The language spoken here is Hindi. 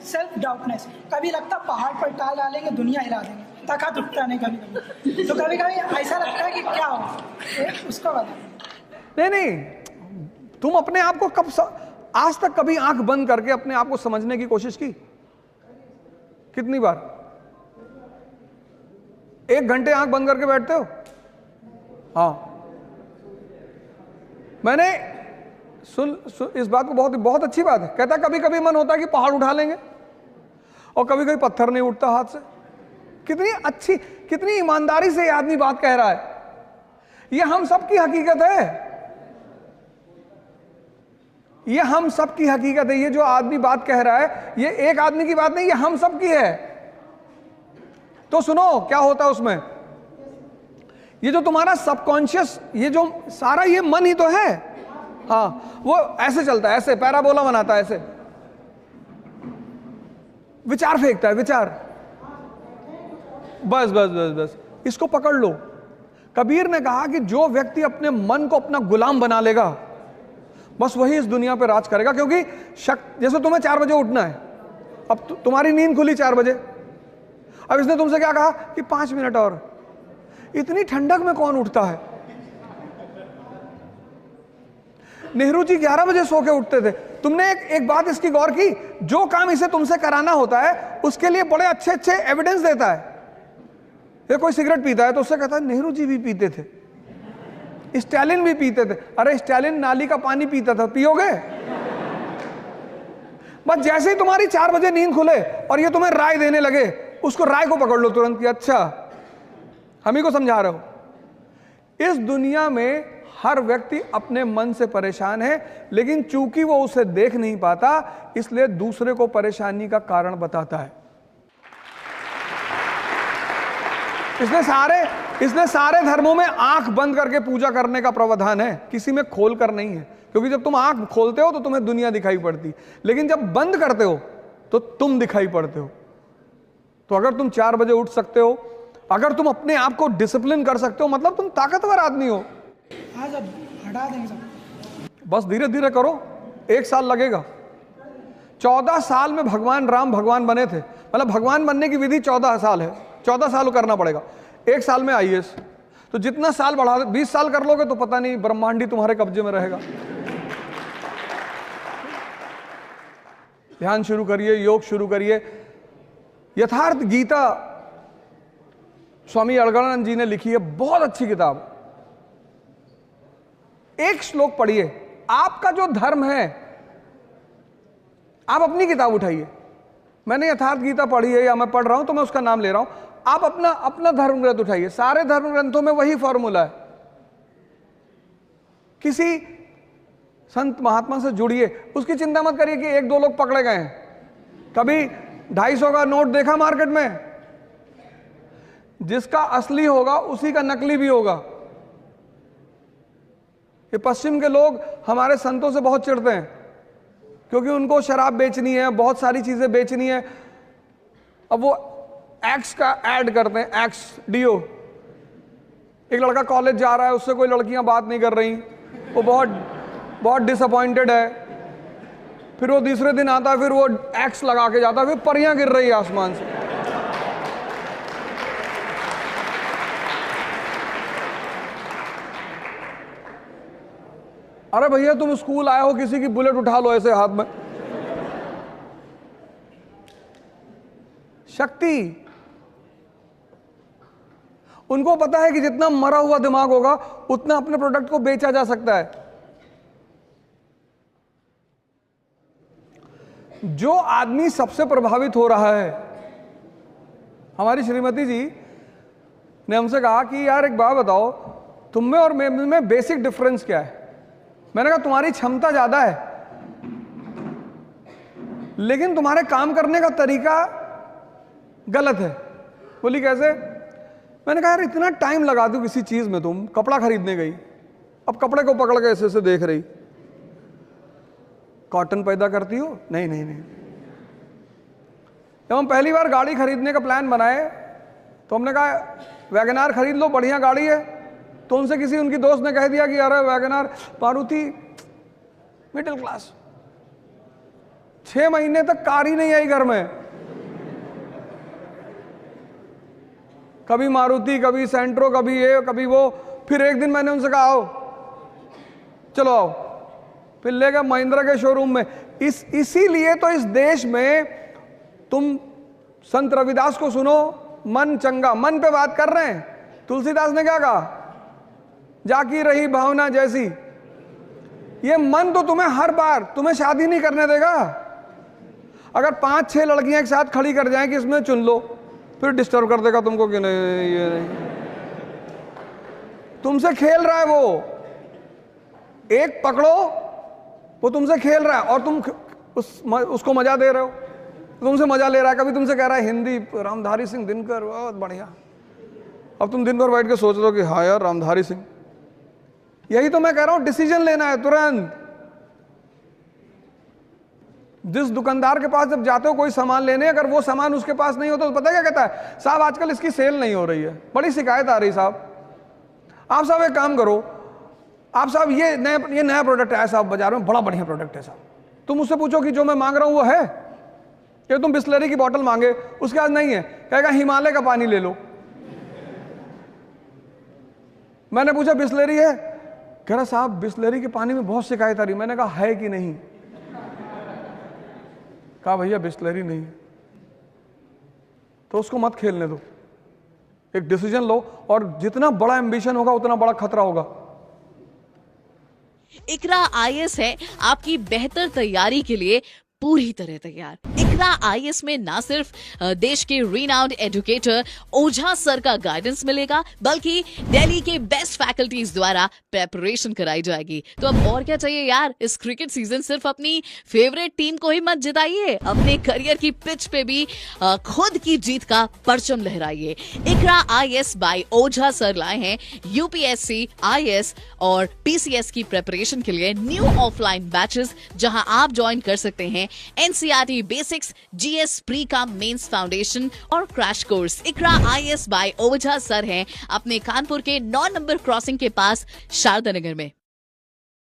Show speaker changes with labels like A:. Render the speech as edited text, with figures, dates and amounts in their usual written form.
A: सेल्फ डाउटनेस। कभी लगता पहाड़ पर टाल डालेंगे दुनिया हिला देंगे, ताकत उठता नहीं कभी कभी। तो कभी कभी ऐसा लगता है कि क्या हो, उसको बता।
B: नहीं, तुम अपने आप को आज तक कभी आंख बंद करके अपने आप को समझने की कोशिश की? कितनी बार? 1 घंटे आंख बंद करके बैठते हो? हाँ, मैंने सुन इस बात को, बहुत अच्छी बात है। कहता कभी कभी मन होता है कि पहाड़ उठा लेंगे, और कभी कभी पत्थर नहीं उठता हाथ से। कितनी अच्छी, कितनी ईमानदारी से ये आदमी बात कह रहा है। ये हम सबकी हकीकत है, ये हम सबकी हकीकत है। ये जो आदमी बात कह रहा है, ये एक आदमी की बात नहीं, ये हम सबकी है। तो सुनो क्या होता है उसमें। ये जो तुम्हारा सबकॉन्शियस, ये जो सारा ये मन ही तो है। हाँ, वो ऐसे चलता है, ऐसे पैराबोला बनाता है, ऐसे विचार फेंकता है, विचार। बस बस बस बस, इसको पकड़ लो। कबीर ने कहा कि जो व्यक्ति अपने मन को अपना गुलाम बना लेगा, बस वही इस दुनिया पर राज करेगा। क्योंकि जैसे तुम्हें 4 बजे उठना है, अब तुम्हारी नींद खुली 4 बजे, अब इसने तुमसे क्या कहा कि 5 मिनट और। इतनी ठंडक में कौन उठता है? नेहरू जी 11 बजे सो के उठते थे। तुमने एक बात इसकी गौर की, जो काम इसे तुमसे कराना होता है उसके लिए बड़े अच्छे अच्छे एविडेंस देता है। ये कोई सिगरेट पीता है तो उससे कहता है नेहरू जी भी पीते थे, स्टालिन भी पीते थे। अरे स्टालिन नाली का पानी पीता था, पियोगे? बस जैसे ही तुम्हारी 4 बजे नींद खुले और ये तुम्हें राय देने लगे, उसको राय को पकड़ लो तुरंत कि अच्छा हम ही को समझा रहे हो। इस दुनिया में हर व्यक्ति अपने मन से परेशान है, लेकिन चूंकि वो उसे देख नहीं पाता, इसलिए दूसरे को परेशानी का कारण बताता है। इसलिए सारे धर्मों में आंख बंद करके पूजा करने का प्रावधान है, किसी में खोल कर नहीं है। क्योंकि जब तुम आंख खोलते हो तो तुम्हें दुनिया दिखाई पड़ती, लेकिन जब बंद करते हो तो तुम दिखाई पड़ते हो। तो अगर तुम 4 बजे उठ सकते हो, अगर तुम अपने आप को डिसिप्लिन कर सकते हो, मतलब तुम ताकतवर आदमी हो।
A: आज अब हटा देंगे सब,
B: बस धीरे धीरे करो, 1 साल लगेगा। 14 साल में भगवान राम भगवान बने थे, मतलब भगवान बनने की विधि 14 साल है। 14 साल करना पड़ेगा। 1 साल में आईएएस, तो जितना साल बढ़ा 20 साल कर लोगे तो पता नहीं ब्रह्मांडी तुम्हारे कब्जे में रहेगा। ध्यान शुरू करिए, योग शुरू करिए। यथार्थ गीता स्वामी अड़गड़ानंद जी ने लिखी है, बहुत अच्छी किताब। एक श्लोक पढ़िए, आपका जो धर्म है, आप अपनी किताब उठाइए। मैंने यथार्थ गीता पढ़ी है या मैं पढ़ रहा हूं तो मैं उसका नाम ले रहा हूं। आप अपना धर्म ग्रंथ उठाइए, सारे धर्म ग्रंथों में वही फॉर्मूला है। किसी संत महात्मा से जुड़िए, उसकी चिंता मत करिए कि 1-2 लोग पकड़े गए हैं। कभी 250 का नोट देखा मार्केट में, जिसका असली होगा उसी का नकली भी होगा। ये पश्चिम के लोग हमारे संतों से बहुत चिढ़ते हैं, क्योंकि उनको शराब बेचनी है, बहुत सारी चीजें बेचनी है। अब वो एक्स का ऐड करते हैं, एक्स डीओ। एक लड़का कॉलेज जा रहा है, उससे कोई लड़कियां बात नहीं कर रही, वो बहुत डिसअपॉइंटेड है। फिर वो दूसरे दिन आता है, फिर वो एक्स लगा के जाता है, फिर परियां गिर रही है आसमान से। अरे भैया तुम स्कूल आए हो, किसी की बुलेट उठा लो ऐसे हाथ में। शक्ति, उनको पता है कि जितना मरा हुआ दिमाग होगा उतना अपने प्रोडक्ट को बेचा जा सकता है। जो आदमी सबसे प्रभावित हो रहा है, हमारी श्रीमती जी ने हमसे कहा कि यार एक बात बताओ, तुम में और में बेसिक डिफरेंस क्या है? मैंने कहा तुम्हारी क्षमता ज्यादा है, लेकिन तुम्हारे काम करने का तरीका गलत है। बोली कैसे? मैंने कहा यार इतना टाइम लगा दूं किसी चीज में, तुम कपड़ा खरीदने गई, अब कपड़े को पकड़ के ऐसे ऐसे देख रही, कॉटन पैदा करती हो? नहीं नहीं नहीं। जब हम पहली बार गाड़ी खरीदने का प्लान बनाए तो हमने कहा वैगनार खरीद लो, बढ़िया गाड़ी है। तो उनसे किसी उनकी दोस्त ने कह दिया कि अरे वैगनार, मारुति मिडिल क्लास, 6 महीने तक कार ही नहीं आई घर में, कभी मारुति, कभी सेंट्रो, कभी ये, कभी वो। फिर एक दिन मैंने उनसे कहा आओ, चलो आओ, फिर ले गए महिंद्रा के शोरूम में। इसीलिए तो इस देश में तुम संत रविदास को सुनो, मन चंगा, मन पे बात कर रहे हैं। तुलसीदास ने क्या कहा, जाकी रही भावना जैसी। ये मन तो तुम्हें हर बार तुम्हें शादी नहीं करने देगा। अगर 5-6 लड़कियां एक साथ खड़ी कर जाएं कि इसमें चुन लो, फिर डिस्टर्ब कर देगा तुमको कि नहीं ये नहीं। तुमसे खेल रहा है वो, एक पकड़ो, वो तुमसे खेल रहा है और तुम उसको मजा दे रहे हो, तुमसे मजा ले रहा है। कभी तुमसे कह रहा है हिंदी, रामधारी सिंह दिनकर, बहुत बढ़िया। अब तुम दिन भर बैठ के सोच रहे हो कि हाँ यार रामधारी सिंह। यही तो मैं कह रहा हूं, डिसीजन लेना है तुरंत। जिस दुकानदार के पास जब जाते हो कोई सामान लेने, अगर वो सामान उसके पास नहीं होता तो पता क्या कहता है, साहब आजकल इसकी सेल नहीं हो रही है, बड़ी शिकायत आ रही साहब। आप साहब एक काम करो, आप साहब ये नया प्रोडक्ट है साहब बाजार में, बड़ा बढ़िया प्रोडक्ट है साहब। तुम उससे पूछो कि जो मैं मांग रहा हूं वो है कि तुम बिस्लरी की बोतल मांगे, उसके पास नहीं है, कहेगा हिमालय का पानी ले लो। मैंने पूछा बिस्लरी है, कह रहा साहब बिस्लरी के पानी में बहुत शिकायत आ रही। मैंने कहा है कि नहीं, कहा भैया बिस्लरी नहीं, तो उसको मत खेलने दो। एक डिसीजन लो, और जितना बड़ा एम्बिशन होगा उतना बड़ा खतरा होगा।
C: इकरा आईएएस है आपकी बेहतर तैयारी के लिए पूरी तरह तैयार। इकरा आईएएस में ना सिर्फ देश के रिनाउंड एजुकेटर ओझा सर का गाइडेंस मिलेगा, बल्कि दिल्ली के बेस्ट फैकल्टीज द्वारा प्रेपरेशन कराई जाएगी। तो अब और क्या चाहिए यार। इस क्रिकेट सीजन सिर्फ अपनी फेवरेट टीम को ही मत जिताइए, अपने करियर की पिच पे भी खुद की जीत का परचम लहराइए। इकरा आईएएस बाय ओझा सर लाए हैं यूपीएससी, आईएएस और पीसीएस की प्रेपरेशन के लिए न्यू ऑफलाइन बैचेस, जहां आप ज्वाइन कर सकते हैं एनसीईआरटी बेसिक्स, जीएस प्री का मेंस फाउंडेशन और क्रैश कोर्स। इकरा आईएएस बाय ओझा सर हैं अपने कानपुर के 9 नंबर क्रॉसिंग के पास शारदा नगर में।